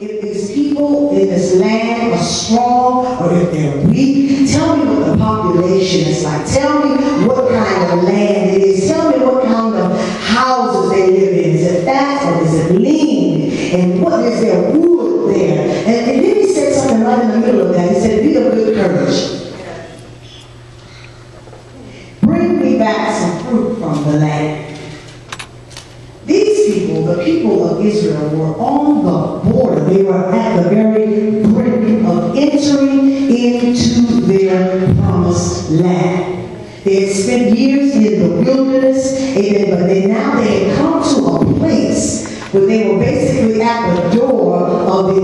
if these people in this land are strong or if they're weak. Tell me what the population is like. Tell me what kind of land it is. Tell me what kind of houses they live in. Is it fat or is it lean? And what is their wood there? And then he said something right in the middle of that. He said, be of good courage. Bring me back some fruit from the land. These people, the people of Israel, were on the border. They were at the very brink of entering into their promised land. They had spent years in the wilderness, amen, but now they had come to a place where they were basically at the door of the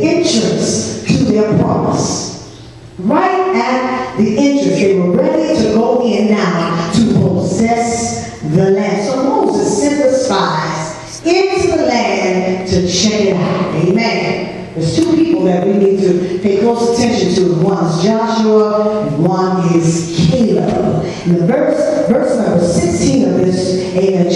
entrance to their promise. Right at the entrance, they were ready to go in now to possess the land. So Moses sent the spies into the land to check it out. Amen. There's two people that we need to pay close attention to. One is Joshua and one is Caleb. In the verse number 16 of this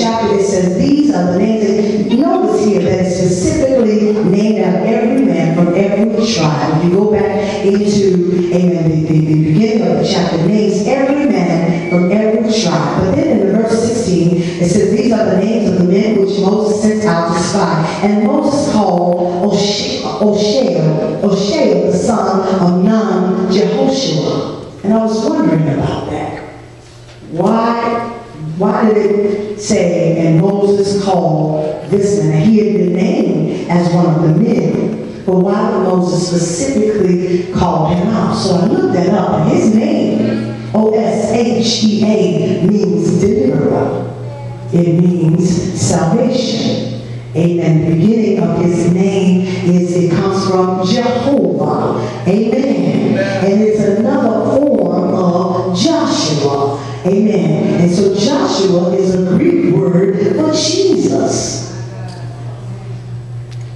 chapter, it says, these are the names. And notice here that it's specifically named out every man from every tribe. If you go back into the beginning of the chapter, it names every man from every tribe. But then in the verse 16, it says, these are the names of the men which Moses sent out to spy. And Moses called Oshea, the son of Nun, Jehoshua. And I was wondering about that. Why did it say, and Moses called this man? He had been named as one of the men. But why did Moses specifically call him out? So I looked that up, and his name, O-S-H-E-A, means deliverer. It means salvation. Amen. The beginning of his name it comes from Jehovah. Amen. And it's another form of Joshua. Amen. And so Joshua is a Greek word for Jesus.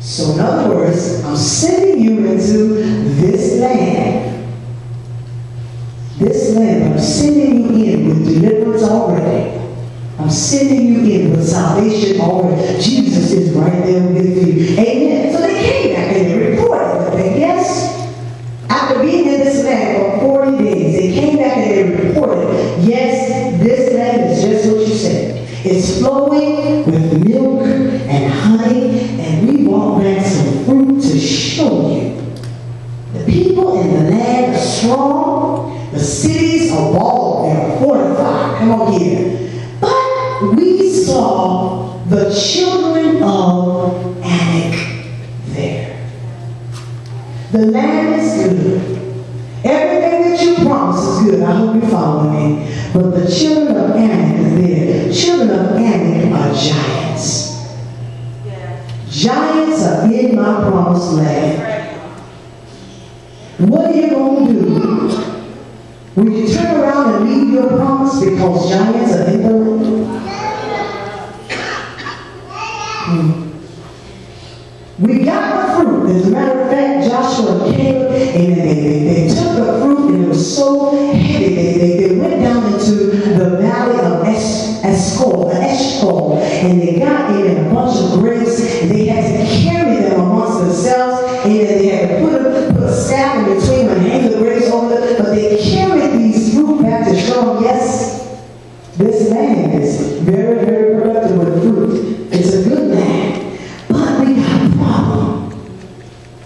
So in other words, I'm sending you into this land. This land, I'm sending you in with deliverance already. I'm sending you in with salvation already. Jesus is right there with you. Amen. So they came back and they reported that, yes, after being in this land for 40 days, they came back and they reported, yes, this land is just what you said. It's flowing with milk and honey, and we brought back some fruit to show you. The people in the land are strong. The cities are walled. They're fortified. Come on here. We saw the children of Anak there. The land is good. Everything that you promised is good. I hope you're following me. But the children of Anak is there. Children of Anak are giants. Giants are in my promised land. What are you going to do when you turn around and leave your promise because giants are in the land? We got the fruit. As a matter of fact, Joshua and Caleb, and they took the fruit, and it was so heavy. They went down into the valley of Eshcol, and they got in a bunch of grapes, and they had to carry them amongst themselves, and they had to put a staff in between them and hang the grapes over them, but they carried these fruit back to show them, yes, this land is very, very productive with fruit. It's a good land, but we got a problem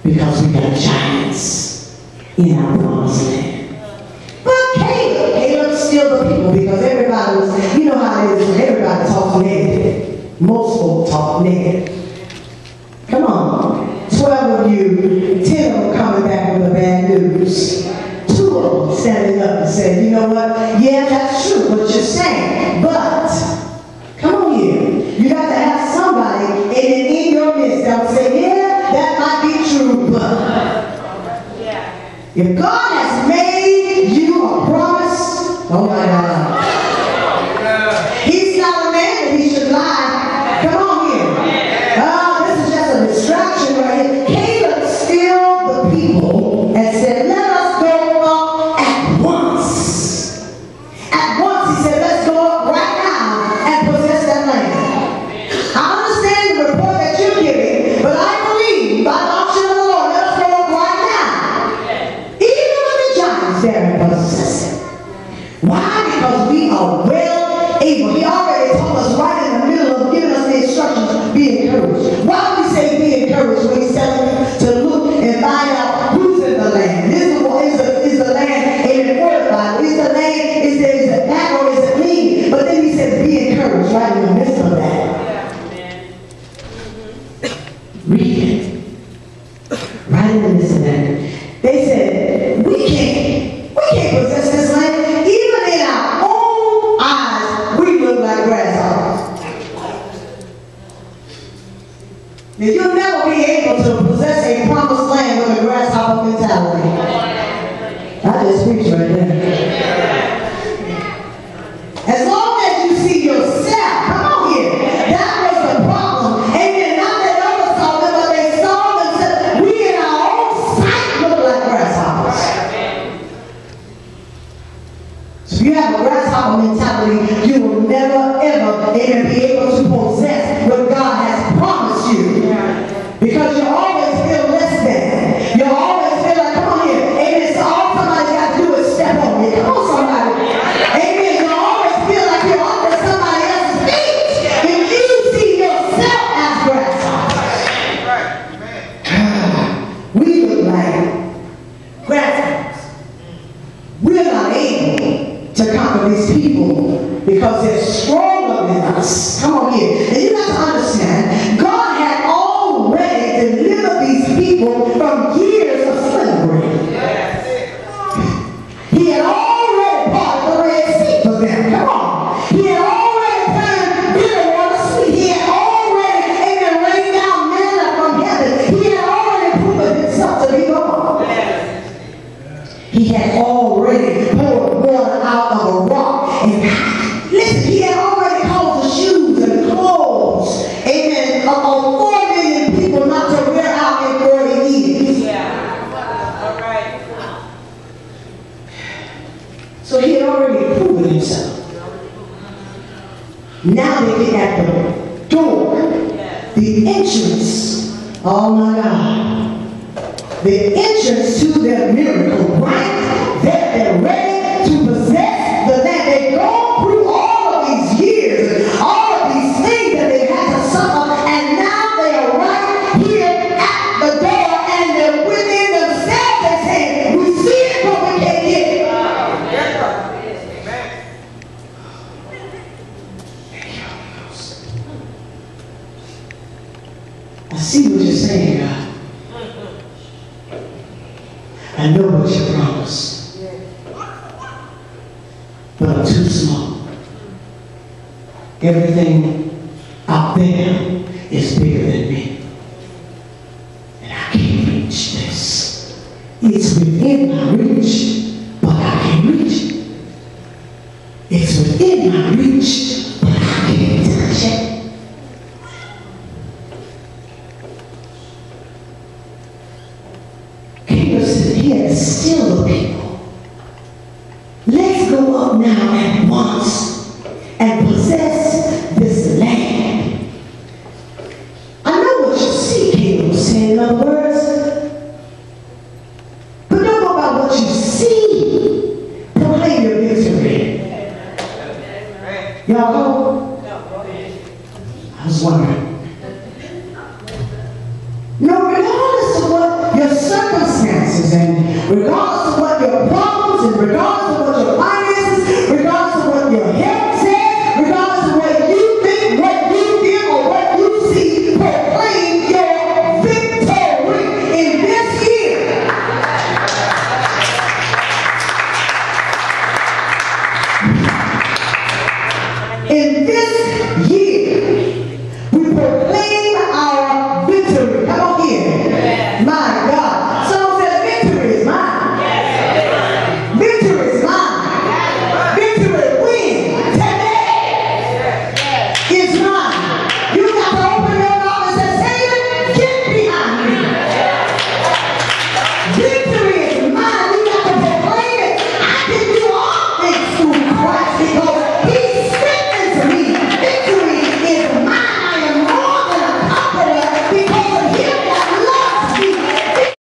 because we got giants in our promised land. But Caleb's still the people because everybody was, you know how it is when everybody talks negative. Most folk talk negative. Come on. 12 of you, 10 of them coming back with the bad news. 2 of them standing up and saying, you know what? Yeah, that's true what you're saying, but come on here. You got to have somebody in your midst that will say, yeah, that might be true, but if God has made you a promise, oh my God. He's not a man that he should lie. Come on here. This is just a distraction right here. Caleb stilled the people and said, let us go up at once. At once he said, let's go up right now and possess that land. I understand the report that you're giving, but I believe by the Right in the midst of that. They said, we can't possess this land. Even in our own eyes, we look like grasshoppers. That you'll never be able to possess a promised land with a grasshopper mentality. I just preached right there. As long as you see yourself, come on here, that was the problem. Amen. Not that others saw them, but they saw themselves. We in our own sight look like grasshoppers. So if you have a grasshopper mentality, you will never, ever, amen, be able to possess what God has promised you. Because you always feel less than. You always feel like, come on here, amen, so all somebody's got to do is step on me. Come on, somebody. Amen. You always feel like you're under somebody else's feet. If you see yourself as grasshoppers. We look like grasshoppers. We're not able to conquer these people because they're stronger than us. Come on here. And you got to understand, God had already delivered these people from years of slavery. He had already parted the Red Sea for them. Come on. He had already turned bitter water sweet. He had already, amen, rained down manna from heaven. He had already proven himself to be God. He had already poured water out of a rock. And listen, he had already caused the shoes and clothes, amen, of 4 million people not to wear out in 40 years. Yeah. All right. So he had already proven himself. Now they get at the door, the entrance, oh my God, the entrance to their miracle, right? They're ready to possess the land. They've gone through all of these years, all of these things that they've had to suffer, and now they are right here at the door, and they're within themselves. They say, we see it, but we can't get it. I see what you're saying, God. I know what you promised. But I'm too small. Everything out there is bigger than me. And I can't reach this. It's within my reach, but I can't reach it. It's within my reach, but I can't touch it. He had to steal the people. Let's go up now at once and possess this land. I know what you see, Caleb was saying, in other words. But don't go about what you see. Proclaim your victory. Y'all go? I was wondering. No, regardless of what your circumstances and regardless